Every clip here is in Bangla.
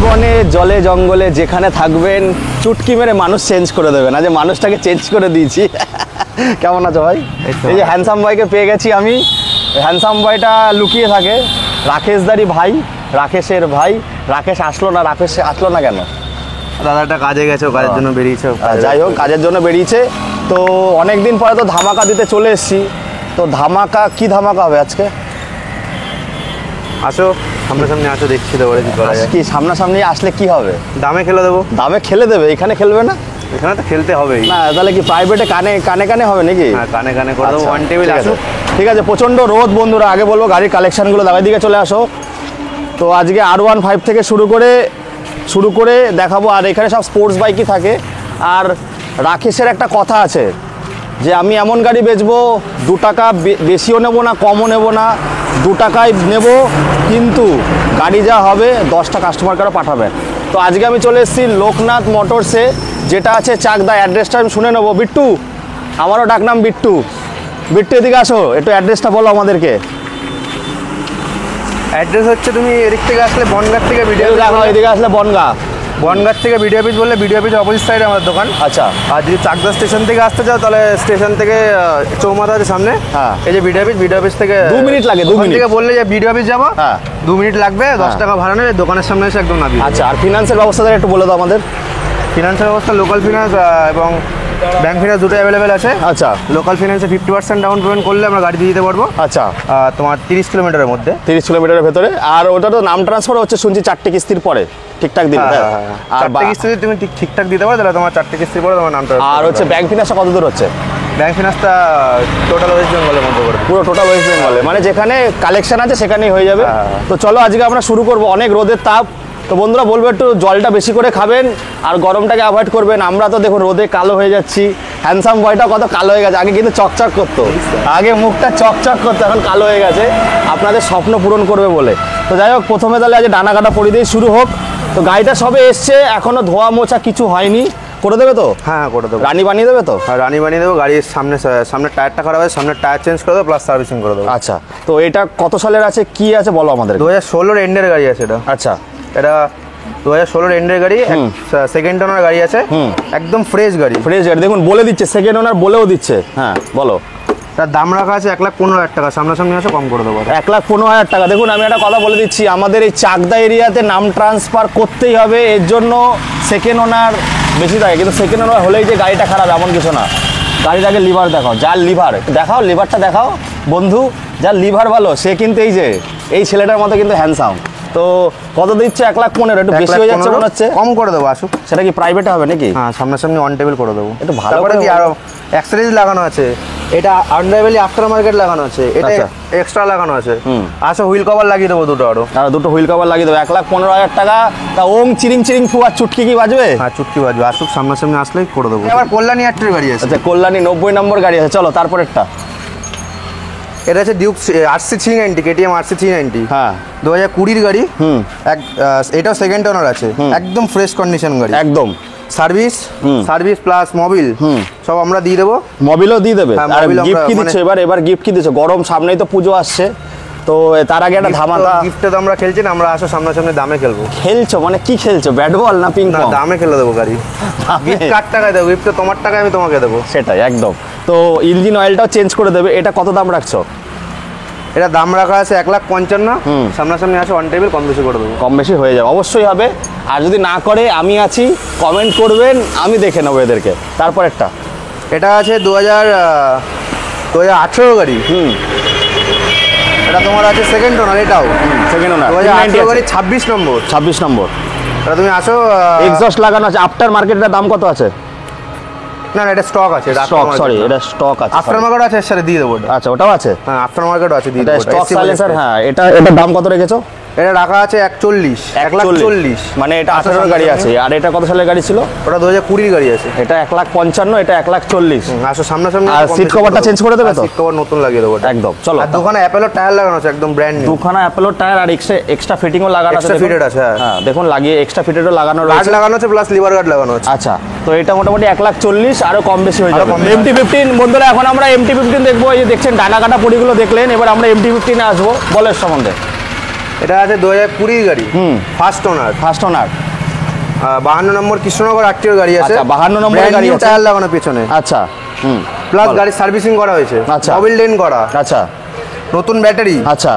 বনে জলে জঙ্গলে যেখানে থাকবেন চুটকি মেরে মানুষ চেঞ্জ করে দেবেন। আজ মানুষটাকে চেঞ্জ করে দিয়েছি। কেমন আছো ভাই? এই যে হ্যান্ডসাম ভাইকে পেয়ে গেছি আমি। হ্যান্ডসাম ভাইটা লুকিয়ে থাকে, রাকেশদারি ভাই, রাকেশের ভাই। রাকেশ আসলো না কেন? দাদাটা কাজে গেছে, কাজের জন্য বেরিয়েছে। যাই হোক, কাজের জন্য বেরিয়েছে। তো অনেকদিন পরে তো ধামাকা দিতে চলে এসেছি। তো ধামাকা কি ধামাকা হবে আজকে? আসো সামনাসামনি আসো, দেখছি তো কি করা যায়। কি সামনাসামনি আসলে কি হবে? দামে খেলে দেবো। দামে খেলে দেবে? এখানে খেলবে না? এখানে তো খেলতে হবেই। না তাহলে কি প্রাইভেটে কানে হবে নাকি? হ্যাঁ, কানে করে দেবো। ওয়ান টেবিল আসো। ঠিক আছে। প্রচণ্ড রোদ বন্ধুরা। আগে বলবো গাড়ির কালেকশানগুলো দামের দিকে চলে আসো। তো আজকে R15 থেকে শুরু করে দেখাবো। আর এখানে সব স্পোর্টস বাইকই থাকে। আর রাকেশের একটা কথা আছে যে আমি এমন গাড়ি বেচবো 2 টাকা বেশিও নেবো না, কমও নেবো না, 2 টাকায় নেব, কিন্তু গাড়ি যা হবে 10টা কাস্টমার কারো পাঠাবেন। তো আজকে আমি চলে এসেছি লোকনাথ মোটরসে, যেটা আছে চাকদা। অ্যাড্রেসটা আমি শুনে নেবো। বিট্টু, আমারও ডাকনাম বিট্টু। বিট্টু এদিকে আসো, একটু অ্যাড্রেসটা বলো আমাদেরকে। অ্যাড্রেস হচ্ছে, তুমি এদিক থেকে আসলে বনগাঁ থেকে ভিডিও দেখো, এদিকে আসলে বনগাঁ থেকে ভিডিও অফিস বললে ভিডিও অফিস অপোজিট সাইডে আমার দোকান। আচ্ছা। আর যদি চাকদা স্টেশন থেকে আসতে চাও তাহলে স্টেশন থেকে চৌমাথা আছে সামনে। হ্যাঁ, এই যে ভিডিও অফিস থেকে 2 মিনিট লাগে। 2 মিনিট থেকে বললে যে ভিডিও অফিস যাবো, হ্যাঁ 2 মিনিট লাগবে। 10 টাকা ভাড়া নেবে, দোকানের সামনে এসে একদম নামিয়ে। আচ্ছা। আর ফিনান্সের ব্যবস্থাটা একটু বলে দাও আমাদের। ফিনান্সের ব্যবস্থা লোকাল ফিনান্স এবং ব্যাংক ফিনান্স দুটো অ্যাভেলেবেল আছে। আচ্ছা। লোকাল ফিনান্সে 50% ডাউন পেমেন্ট করলে আমরা গাড়ি দিয়ে দিতে পারবো। আচ্ছা। তোমার 30 কিলোমিটারের মধ্যে। 30 কিলোমিটারের ভেতরে। আর ওটা তো নাম ট্রান্সফার হচ্ছে শুনছি 4টে কিস্তির পরে ঠিকঠাক দিন। আর 4টে কিস্তি যদি তুমি ঠিকঠাক দিতে পারো তাহলে তোমার 4টে কিস্তির পরে তোমার নামটা। আর হচ্ছে ব্যাংক ফিনান্সটা কত দূর হচ্ছে? ব্যাংক ফিনান্সটা টোটাল ওয়েস্ট বেঙ্গলের মধ্যে করে, পুরো টোটাল ওয়েস্ট বেঙ্গলে, মানে যেখানে কালেকশন আছে সেখানেই হয়ে যাবে। তো চলো আজকে আমরা শুরু করবো। অনেক রোদের তাপ। তো বন্ধুরা বলবো একটু জলটা বেশি করে খাবেন আর গরমটাকে অ্যাভয়েড করবেন। আমরা তো দেখুন রোদে কালো হয়ে যাচ্ছি। হ্যান্ডসাম বয়টা কত কালো হয়ে গেছে। আগে কিন্তু চকচক করতো, আগে মুখটা চকচক করতো, এখন কালো হয়ে গেছে আপনাদের স্বপ্ন পূরণ করবে বলে। তো যাই হোক, প্রথমে তাহলে আজ ডানা কাটা পরি দিয়ে শুরু হোক। তো গাড়িটা সবে এসছে, এখনও ধোয়া মোছা কিছু হয়নি। করে দেবে তো? হ্যাঁ করে দেবো। রানি বানিয়ে দেবে তো? হ্যাঁ রানি বানিয়ে দেবো। গাড়ির সামনে টায়ারটা খারাপ আছে, সামনে টায়ার চেঞ্জ করে দেবো, প্লাস সার্ভিসিং করে দেবো। আচ্ছা। তো এটা কত সালের আছে, কি আছে বলো আমাদের। 2016 এন্ডের গাড়ি আছে এটা। আচ্ছা। এটা 2016 এন্ডের গাড়ি, সেকেন্ড ওনার গাড়ি আছে, একদম ফ্রেশ গাড়ি। দেখুন বলে দিচ্ছে, সেকেন্ড ওনার বলেও দিচ্ছে। হ্যাঁ বলো। তার দাম রাখা আছে 1,15,000 টাকা। সামনাসামনি আছে, কম করে দেবো। 1,15,000 টাকা। দেখুন আমি একটা কথা বলে দিচ্ছি, আমাদের এই চাকদা এরিয়াতে নাম ট্রান্সফার করতেই হবে। এর জন্য সেকেন্ড ওনার বেশি থাকে, কিন্তু সেকেন্ড ওনার হলেই যে গাড়িটা খারাপ এমন কিছু না। গাড়িটাকে লিভার দেখাও, যার লিভার দেখাও, লিভারটা দেখাও বন্ধু। যার লিভার ভালো সে কিন্তু এই ছেলেটার মতো কিন্তু হ্যান্ডসাম। তো কত দিচ্ছে? 1,15,000। একটু বেশি হয়ে যাচ্ছে মনে হচ্ছে। কম করে দেবো আসুক। সেটা কি প্রাইভেটে হবে নাকি? হ্যাঁ সামনাসামনি অন টেবিল করে দেবো। একটু ভালো করে কি আরো অ্যাক্সেসরিজ লাগানো আছে। এটা আন্ডারভ্যালি আফটার মার্কেট লাগানো আছে, এটা এক্সট্রা লাগানো আছে। আসো হুইল কভার লাগিয়ে দেবো দুটো আরো। আর দুটো হুইল কভার লাগিয়ে দেবো। 1,15,000 টাকা। তা ওং চিরিং ফু আর চুটকি কি বাজবে? হ্যাঁ চুটকি বাজবে। আসুক সামনাসামনি আসলেই করে দেবো। এবার কল্যাণী 8 গাড়ি আছে। আচ্ছা, কল্যাণী 90 নম্বর গাড়ি আছে। চলো তারপরেরটা। এটা আছে ডিউক RC390, KTM RC390। হ্যাঁ 2020 গাড়ি। এটাও সেকেন্ড ওনার আছে, একদম ফ্রেশ কন্ডিশন গাড়ি একদম। সার্ভিস প্লাস মোবিল সব আমরা দিয়ে দেবো। মোবিলও দিয়ে দেবে। আর গিফট কি দিচ্ছ এবার গিফট কি দিচ্ছ? গরম সামনেই তো পুজো আসছে, তো তার আগে একটা ধামাকা। গিফটে তো আমরা খেলছি না, আমরা আসো সামনাসামনি দামে খেলবো। খেলছো মানে কি খেলছো? ব্যাট বল না পিং পং? দামে খেলে দেবো গাড়ি। গিফট কার টাকায় দেবো? গিফট তো তোমার টাকায় আমি তোমাকে দেবো। সেটাই একদম। তো ইঞ্জিন অয়েলটাও চেঞ্জ করে দেবে। এটা কত দাম রাখছো? এটা দাম রাখা আছে 1,55,000। সামনাসামনি আছে অন টেবিল, কম বেশি করে দেবো। কম বেশি হয়ে যাবে, অবশ্যই হবে। আর যদি না করে আমি আছি, কমেন্ট করবেন, আমি দেখে নেবো এদেরকে। তারপর একটা এটা আছে 2018 গাড়ি। এটা তোমার আছে সেকেন্ড ওনার। এটাও সেকেন্ড ওনার 2018 গাড়ি, 26 নম্বর। 26 নম্বর। এটা তুমি আসো। এক্সস্ট লাগানো আছে। আফটার মার্কেটের দাম কত আছে? না এটা স্টক আছে। স্টক, সরি এটা স্টক আছে। আফটার মার্কেট আছে, এর সাথে দিয়ে দেবো। আচ্ছা ওটাও আছে। হ্যাঁ আফটার মার্কেটও আছে, দিয়ে দেবো। Stock silencer. হ্যাঁ এটার দাম কত রেখেছো? এটা রাখা আছে 1,40,000। মানে এটা 18 গাড়ি আছে। আর এটা কত সালের গাড়ি ছিল? ওটা 2020 গাড়ি আছে। এটা 1,55,000, এটা 1,40,000। আসো সামনাসামনি। আর সিট কভারটা চেঞ্জ করে দেবে তো? সিট কভার নতুন লাগিয়ে দেবো একদম। চলো। আর দোকানে অ্যাপেলোর টায়ার লাগানো আছে, একদম ব্র্যান্ড নিউ। দুখানা অ্যাপেলোর টায়ার আর এক্সট্রা ফিটিংও লাগানো আছে। এক্সট্রা ফিটেড আছে। হ্যাঁ দেখুন লাগিয়ে এক্সট্রা ফিটেডও লাগানো রয়েছে। গার্ড লাগানো আছে, প্লাস লিভার গার্ড লাগানো আছে। আচ্ছা। তো এটা মোটামুটি 1,40,000, আরো কম বেশি হয়ে যাবে। MT-15 বন্ধুরা, এখন আমরা MT-15 দেখবো। এই যে দেখছেন ডানা কাটা পরিগুলো দেখলেন, এবার আমরা MT-15 আসবো। বলের সম্বন্ধে এটা আছে 2020 গাড়ি, ফার্স্ট ওনার। 52 নম্বর কৃষ্ণনগর আরটিওর গাড়ি আছে। আচ্ছা 52 নম্বরের গাড়ি আছে, টায়ার লাগানো পেছনে। আচ্ছা প্লাস গাড়ি সার্ভিসিং করা হয়েছে। আচ্ছা। মোবিল ডেন করা। আচ্ছা নতুন ব্যাটারি। আচ্ছা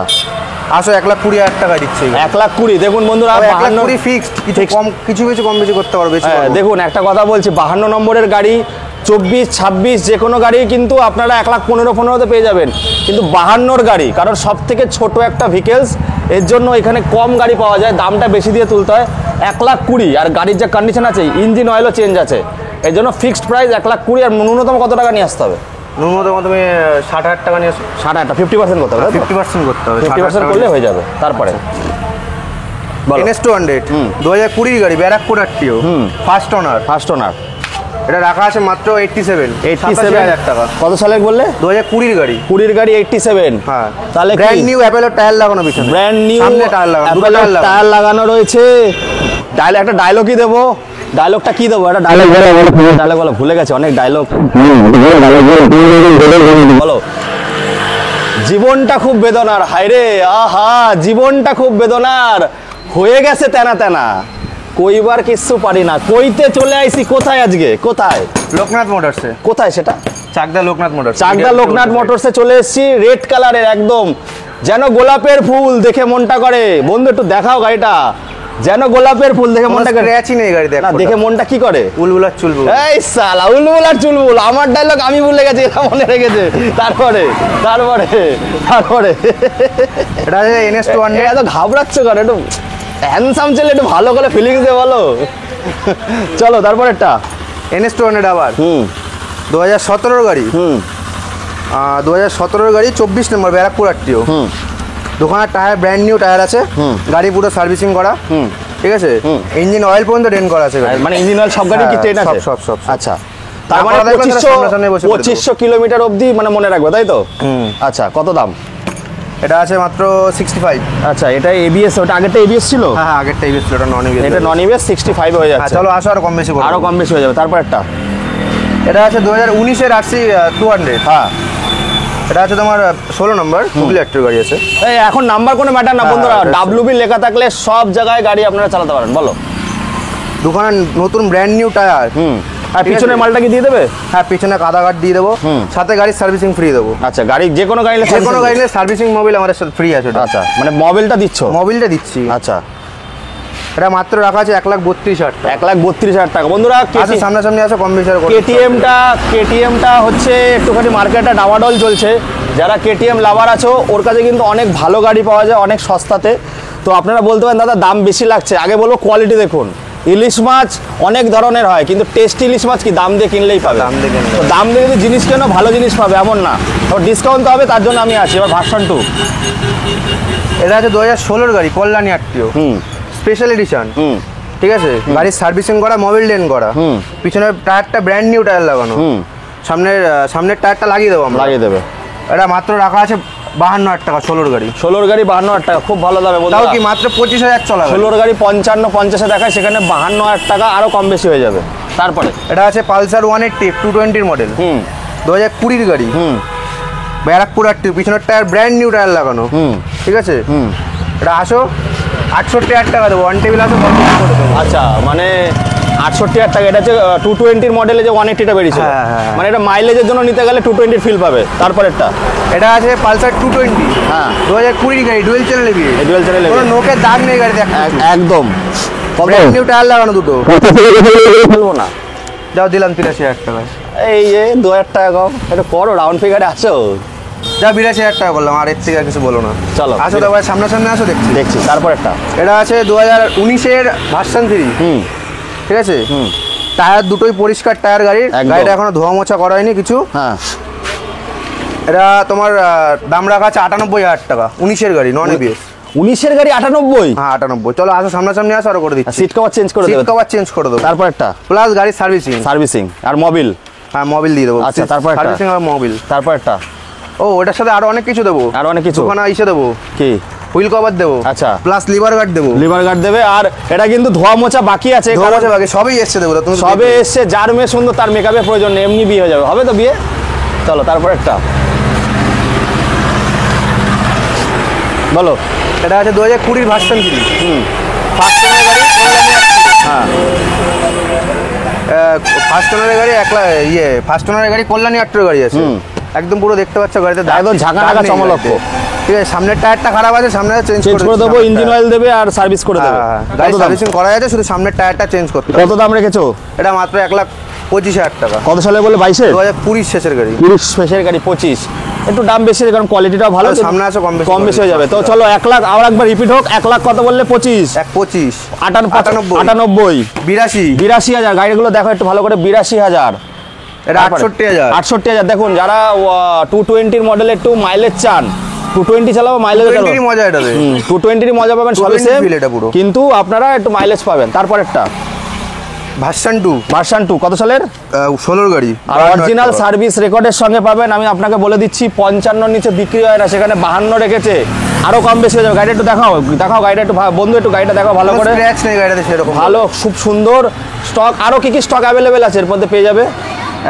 আসো 1,20,000 টাকা দিচ্ছে। 1,20,000 দেখুন বন্ধুরা, 1,20,000 ফিক্সড, কিছু কম বেশি করতে পারবে। দেখুন একটা কথা বলছি, 52 নম্বরের গাড়ি 24, 26 যে কোনো গাড়ি কিন্তু আপনারা 1,15,15 পেয়ে যাবেন, কিন্তু 52 গাড়ি, কারণ সব থেকে ছোট একটা ভেহিকেলস, এর জন্য এখানে কম গাড়ি পাওয়া যায়, দামটা বেশি দিয়ে তুলতে হয়। 1,20,000, আর গাড়ির যা কন্ডিশন আছে, ইঞ্জিন অয়েলও চেঞ্জ আছে, এর জন্য ফিক্সড প্রাইস 1,20,000। আর ন্যূনতম কত টাকা নিয়ে আসতে হবে? ন্যূনতম তুমি 60,000 টাকা নিয়ে আসো। 60,000, 50% করতে হবে। 50% করতে হবে, 50% করলে হয়ে যাবে। তারপরে NS200 2020 গাড়ি, ব্যারাকপুর আরটিও, ফার্স্ট ওনার। এটা রাখা আছে মাত্র 87,000 টাকা। কত সালের বললে? 2020 গাড়ি। 20 গাড়ি 87। হ্যাঁ, তাহলে ব্র্যান্ড নিউ অ্যাপেলো টায়ার লাগানো পিছনে। ব্র্যান্ড নিউ সামনে টায়ার লাগানো, দুটো টায়ার লাগানো রয়েছে। একটা ডায়লগই দেবো। ডায়লগটা কি দেবো? একটা ডায়লগ বলো, ভুলে গেছে অনেক ডায়লগ। বলো। জীবনটা খুব বেদনার, হায়রে আহা, জীবনটা খুব বেদনার, হয়ে গেছে তেনা তেনা, কইবার কিচ্ছু পারি না, কইতে চলে আইছি। কোথায় আজকে? কোথায়? লোকনাথ মোটরসে। কোথায় সেটা? চাকদা লোকনাথ মোটরস। চাকদা লোকনাথ মোটরসে চলে এসেছি। রেড কালারের একদম যেন গোলাপের ফুল, দেখে মনটা করে। বন্ধু একটু দেখাও গাড়িটা, যেন গোলাপের ফুল, দেখে মনটা করে। স্ক্র্যাচই নেই গাড়ি, দেখে মনটা কি করে? উলবুলার চুলবুল। এই সালা, উলবুল আর চুলবুল, আমার ডায়লগ আমি ভুলে গেছি, এটা মনে রেখেছে। তারপরে এটা আছে NS200। এত ঘাবড়াচ্ছ কেন? একটু হ্যান্ডসাম ছেলে, একটু ভালো করে ফিলিংস দিয়ে বলো। চলো তারপরেরটা। NS200 আবার 2017 গাড়ি। 2017 গাড়ি, 24 নম্বর, ব্যারাকপুর আরটিও। দোকানের টায়ার ব্র্যান্ড নিউ টায়ার আছে। গাড়ি পুরো সার্ভিসিং করা, ঠিক আছে। ইঞ্জিন অয়েল পর্যন্ত ড্রেন করা আছে। মানে ইঞ্জিন অয়েল সব গাড়ি কি ট্রেন আছে? সব। আচ্ছা, তার মানে 2500 কিলোমিটার অবধি মানে মনে রাখবে, তাই তো? আচ্ছা, কত দাম? এটা আছে মাত্র 65। আচ্ছা, এটা এবিএস, ওটা আগেরটা এবিএস ছিল? হ্যাঁ, আগেরটা এবিএস ছিল, এটা নন এবিএস। এটা নন এবিএস 65 হয়ে যাচ্ছে। চলো আসো, আরো কম বেশি করব। আরো কম বেশি হয়ে যাবে। তারপর একটা, এটা আছে 2019 এর RC 200। হ্যাঁ, এটা আছে তোমার 16 নম্বর, হুগলি আরটিও গাড়ি আছে। এই এখন নাম্বার কোনো ম্যাটার না বন্ধুরা, WB লেখা থাকলে সব জায়গায় গাড়ি আপনারা চালাতে পারেন। বলো। দোকানের নতুন ব্র্যান্ড নিউ টায়ার। আর পিছনের মালটা কি দিয়ে দেবে? হ্যাঁ, পিছনে কাদা গার্ড দিয়ে দেবো, সাথে গাড়ির সার্ভিসিং ফ্রি দেবো। আচ্ছা, গাড়ি যে কোনো গাড়ি সার্ভিসিং মোবিল আমাদের সাথে ফ্রি আছে। আচ্ছা, মানে মোবিলটা দিচ্ছ? মোবিলটা দিচ্ছি। আচ্ছা, এটা মাত্র রাখা আছে 1,32,000 টাকা। 1,32,000 টাকা। বন্ধুরা সামনাসামনি আসো, কম বেশি। কেটিএমটা হচ্ছে একটুখানি মার্কেটটা ডামাডোল চলছে। যারা কেটিএম লাভার আছো, ওর কাছে কিন্তু অনেক ভালো গাড়ি পাওয়া যায় অনেক সস্তাতে। তো আপনারা বলতে পারেন দাদা দাম বেশি লাগছে, আগে বলবো কোয়ালিটি দেখুন। ইলিশ মাছ অনেক ধরনের হয়, কিন্তু টেস্টি ইলিশ মাছ কি দাম দিয়ে কিনলেই পাবে। দাম দিয়ে যদি জিনিস কেন, ভালো জিনিস পাবে এমন না, ডিসকাউন্ট তো হবে, তার জন্য আমি আছি। এবার ভার্সন 2। এটা আছে 2016 গাড়ি, কল্যাণী আরটিও, স্পেশাল এডিশন। ঠিক আছে, গাড়ির সার্ভিসিং করা, মোবিল ডেন করা, পিছনের টায়ারটা ব্র্যান্ড নিউ টায়ার লাগানো, সামনের টায়ারটা লাগিয়ে দেবো আমরা। লাগিয়ে দেবে। এটা মাত্র রাখা আছে 52,000 টাকা। 16 গাড়ি 52,000 টাকা, খুব ভালো দামে। তাও কি মাত্র 25,000 চলা। 16 গাড়ি 55-50 দেখায়, সেখানে 52,000 টাকা, আরো কম বেশি হয়ে যাবে। তারপরে এটা আছে পালসার 180 220 মডেল, 2020 গাড়ি, ব্যারাকপুর আরটিও, পিছনের টায়ার ব্র্যান্ড নিউ টায়ার লাগানো, ঠিক আছে। এটা আসো, 68,000 টাকা দেবো, ওয়ান টেবিল আসো। আচ্ছা, মানে 68,000 টাকা। এটা হচ্ছে 220 মডেলে যে 180টা বেরিয়েছে, মানে এটা মাইলেজের জন্য নিতে গেলে 220 ফিল পাবে। তারপরেরটা, এটা আছে পালসার 220, হ্যাঁ, 2020 গাড়ি, dual channel ABS. Dual channel ABS, কোনো নোকের দাগ নেই গাড়িতে একদম। ব্র্যান্ড নিউ টায়ার লাগানো দুটো। বলবো না, যাও দিলাম 83,000 টাকা। এই যে 2,000 টাকা কম, এটা করো, রাউন্ড ফিগারে আসো। যা 82,000 টাকা করলাম, আর এর থেকে আর কিছু বলো না। চলো আসো তো ভাই, সামনাসামনি আসো, দেখছি। তারপরেরটা, এটা আছে 2019 এর ভার্সন 3, ঠিক আছে। টায়ার দুটোই পরিষ্কার টায়ার গাড়ির, গাড়িটা এখনো ধোয়া মোছা করা হয়নি কিছু। হ্যাঁ, এটা তোমার দাম রাখা আছে 98,000 টাকা। 19 গাড়ি, নন এবিএস। 19 গাড়ি 98? হ্যাঁ, 98। চলো আসো, সামনাসামনি আসো, আরো করে দিচ্ছি। সিট কভার চেঞ্জ করে দেবো, সিট কভার চেঞ্জ করে দেবো। তারপরেরটা, প্লাস গাড়ির সার্ভিসিং আর মোবিল। হ্যাঁ, মোবিল দিয়ে দেবো। আচ্ছা, তারপর সার্ভিসিং আর মোবিল। তারপরটা, ও ওটার সাথে আরো অনেক কিছু দেবো, আরো অনেক কিছু। ওখানে এসে দেবো কি, হুইল কভার দেবো। আচ্ছা, প্লাস লিভার গার্ড দেবো। লিভার গার্ড দেবে। আর এটা কিন্তু ধোয়া মোছা বাকি আছে, ধোয়া মোছা বাকি, সবই এসছে দেবো। তুমি সবে এসছে। যার মেয়ে সুন্দর, তার মেকআপের প্রয়োজন নেই, এমনি বিয়ে হয়ে যাবে। হবে তো বিয়ে? চলো তারপর একটা বলো। এটা আছে 2020 ভার্সন 3। ফার্স্ট ওনার গাড়ি, হ্যাঁ ফার্স্ট ওনারের গাড়ি ফার্স্ট ওনারের গাড়ি কল্যাণী আট্টোর গাড়ি আছে। একদম পুরো দেখতে পাচ্ছ গাড়িতে একদম ঝাঁকা চমলক্ষ। ঠিক আছে, সামনের টায়ারটা খারাপ আছে, সামনে চেঞ্জ করে দেবো, ইঞ্জিন অয়েল দেবে আর সার্ভিস করে দেবে। গাড়ি সার্ভিসিং করা আছে, শুধু সামনের টায়ারটা চেঞ্জ করতে। কত দাম রেখেছো? এটা মাত্র 1,25,000 টাকা। কত সালে বলে? 22-এর? 2020 শেষের গাড়ি। 20 শেষের গাড়ি 25, একটু দাম বেশি কারণ কোয়ালিটিটাও ভালো, সামনে আছে কম বেশি হয়ে যাবে। তো চলো 1 লাখ আর একবার রিপিট হোক। 1 লাখ কত বললে? 25, 1,25, 98, 82,000। গাড়িগুলো দেখো একটু ভালো করে। 82,000, এটা 68,000। 68,000। দেখুন যারা 220 মডেলের একটু মাইলেজ চান, 220 চালাবো, মাইলেজ চালাবো, মজা এটাতে 220 মজা পাবেন, সবই সেম, কিন্তু আপনারা একটু মাইলেজ পাবেন। তারপর একটা ভার্সন 2 কত সালের? 16 গাড়ি, আর অরিজিনাল সার্ভিস রেকর্ডের সঙ্গে পাবেন। আমি আপনাকে বলে দিচ্ছি 55 নিচে বিক্রি হয় না, সেখানে 52 রেখেছে, আরো কম বেশি হয়ে যাবে। গাড়িটা একটু দেখাও গাড়িটা একটু বন্ধু, একটু গাড়িটা দেখাও ভালো করে। স্ক্র্যাচ নেই গাড়িতে সেরকম, ভালো, খুব সুন্দর স্টক। আরো কি কি স্টক অ্যাভেলেবেল আছে এর মধ্যে পেয়ে যাবে?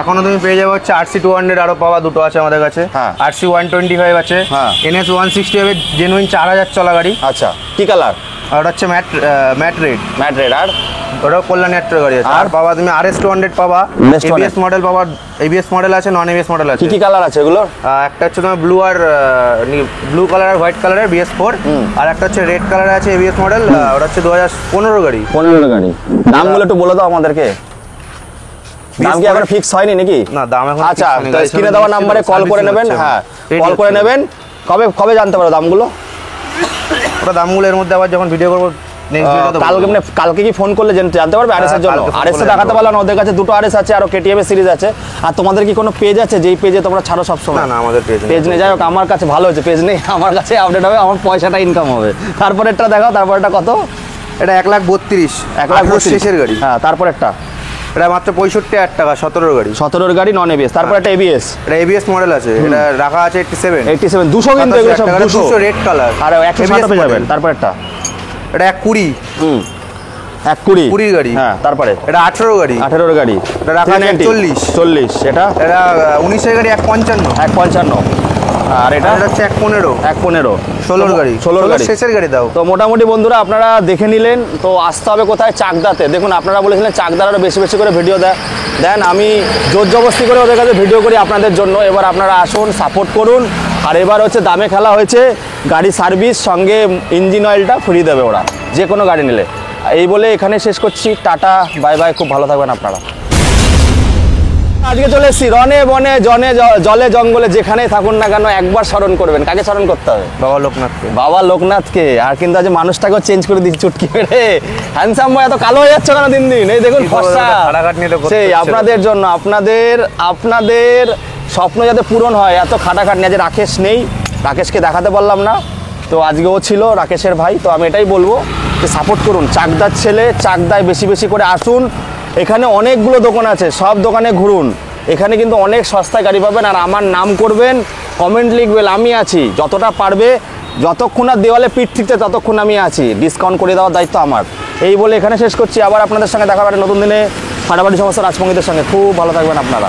এখনো তুমি পেয়ে যাবে হচ্ছে RC 200 আরো পাওয়া, দুটো আছে আমাদের কাছে। RC 125 আছে, NS 160 হবে, জেনুইন 4000 চলা গাড়ি। আচ্ছা, কি কালার? আর ওটা হচ্ছে ম্যাট রেড। আর ওটাও কল্যাণী আট্টোর গাড়ি আছে। আর পাবা তুমি RS 200 পাবা, ABS মডেল পাবা, ABS মডেল আছে, নন ABS মডেল আছে। কি কি কালার আছে এগুলো? একটা হচ্ছে তোমার ব্লু কালার আর হোয়াইট কালারের BS4, আর একটা হচ্ছে রেড কালার আছে ABS মডেল, ওটা হচ্ছে 2015 গাড়ি। 15 গাড়ি। দামগুলো একটু বলে দাও আমাদেরকে। দাম কি এখন ফিক্স হয়নি নাকি? না, দাম এখন। আচ্ছা, তো স্ক্রিনে দেওয়া নম্বরে কল করে নেবেন। হ্যাঁ, কল করে নেবেন। কবে জানতে পারো দামগুলো? ওটা দামগুলো এর মধ্যে আবার যখন ভিডিও করবো কালকে কি ফোন করলে জানতে পারবে RS এর জন্য? RS এ দেখাতে পারলাম না, ওদের কাছে দুটো RS আছে, আর KTM এর সিরিজ আছে। আর তোমাদের কি কোনো পেজ আছে যেই পেজে তোমরা ছাড়ো সব সময়? না, আমাদের পেজ নেই। যাই হোক, আমার কাছে ভালো হয়েছে, পেজ নেই, আমার কাছে আপডেট হবে, আমার পয়সাটা ইনকাম হবে। তারপরেরটা দেখাও। তারপরেরটা কত? এটা 1,32,000, 1,32,000 শেষের গাড়ি। হ্যাঁ, তারপরেরটা এটা মাত্র 65,000 টাকা, 17 গাড়ি। 17 গাড়ি, নন ABS। তারপর একটা ABS, এটা ABS মডেল আছে, এটা রাখা আছে 87, 200 কিন্তু এগুলো সব 200 রেড কালার, আর 160 পেয়ে যাবেন। তারপর একটা এটা 1,20, 1,20 গাড়ি। হ্যাঁ, তারপরে এটা 18 গাড়ি, 18 গাড়ি, এটা রাখা আছে 40, এটা 19 গাড়ি 155। আর এটা হচ্ছে 1,15, 16 গাড়ি, 16 গাড়ি শেষের গাড়ি দাও। তো মোটামুটি বন্ধুরা আপনারা দেখে নিলেন। তো আসতে হবে কোথায়? চাকদাতে। দেখুন, আপনারা বলেছিলেন চাকদার আরও বেশি বেশি করে ভিডিও দেন, আমি জোর জবস্তি করে ওদের কাছে ভিডিও করি আপনাদের জন্য। এবার আপনারা আসুন, সাপোর্ট করুন। আর এবার হচ্ছে দামে খেলা হয়েছে, গাড়ি সার্ভিস সঙ্গে ইঞ্জিন অয়েলটা ফ্রি দেবে ওরা, যে কোনো গাড়ি নিলে। এই বলে এখানে শেষ করছি। টাটা, বাই বাই, খুব ভালো থাকবেন আপনারা। আজকে চলে এসেছি রনে বনে জলে জঙ্গলে, যেখানেই থাকুন না কেন একবার স্মরণ করবেন। কাকে স্মরণ করতে হবে? বাবা লোকনাথকে। আর কিন্তু আজ মানুষটাকেও চেঞ্জ করে দিচ্ছি চুটকি মেরে। হ্যান্ডসাম বয়, এত কালো হয়ে যাচ্ছে কেন দিন দিন? এই দেখুন ফর্সা। সেই আপনাদের জন্য, আপনাদের স্বপ্ন যাতে পূরণ হয়, এত খাটাখাট নিয়ে। যে রাকেশ নেই, রাকেশকে দেখাতে পারলাম না, তো আজকে ও ছিল, রাকেশের ভাই। তো আমি এটাই বলবো যে সাপোর্ট করুন, চাকদার ছেলে, চাকদায় বেশি বেশি করে আসুন। এখানে অনেকগুলো দোকান আছে, সব দোকানে ঘুরুন। এখানে কিন্তু অনেক সস্তায় গাড়ি পাবেন। আর আমার নাম করবেন, কমেন্ট লিখবেন, আমি আছি, যতটা পারবে, যতক্ষণ আর দেওয়ালে পিঠ ঠিকতে ততক্ষণ আমি আছি। ডিসকাউন্ট করে দেওয়ার দায়িত্ব আমার। এই বলে এখানে শেষ করছি। আবার আপনাদের সঙ্গে দেখা হবে নতুন দিনে ফাটাফাটি সমস্ত রাজপঙ্গীদের সঙ্গে। খুব ভালো থাকবেন আপনারা।